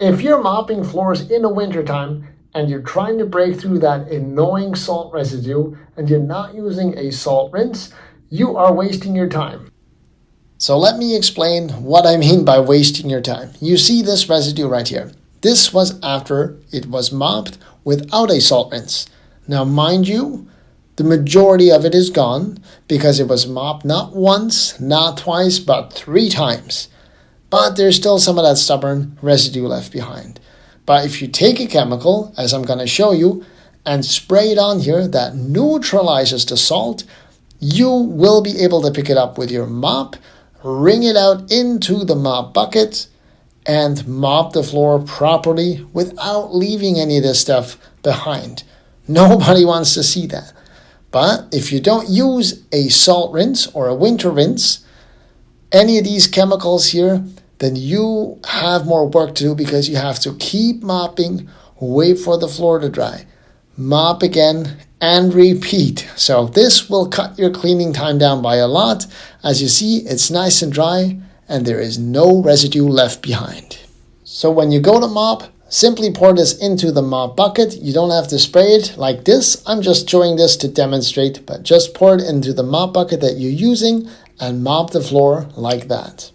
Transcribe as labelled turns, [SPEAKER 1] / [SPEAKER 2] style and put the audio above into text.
[SPEAKER 1] If you're mopping floors in the wintertime and you're trying to break through that annoying salt residue and you're not using a salt rinse, you are wasting your time. So let me explain what I mean by wasting your time. You see this residue right here. This was after it was mopped without a salt rinse. Now mind you, the majority of it is gone because it was mopped not once, not twice, but 3 times. But there's still some of that stubborn residue left behind. But if you take a chemical, as I'm going to show you, and spray it on here that neutralizes the salt, you will be able to pick it up with your mop, wring it out into the mop bucket, and mop the floor properly without leaving any of this stuff behind. Nobody wants to see that. But if you don't use a salt rinse or a winter rinse, any of these chemicals here, then you have more work to do because you have to keep mopping, wait for the floor to dry, mop again, and repeat. So this will cut your cleaning time down by a lot. As you see, it's nice and dry and there is no residue left behind. So when you go to mop, simply pour this into the mop bucket. You don't have to spray it like this. I'm just showing this to demonstrate, but just pour it into the mop bucket that you're using and mop the floor like that.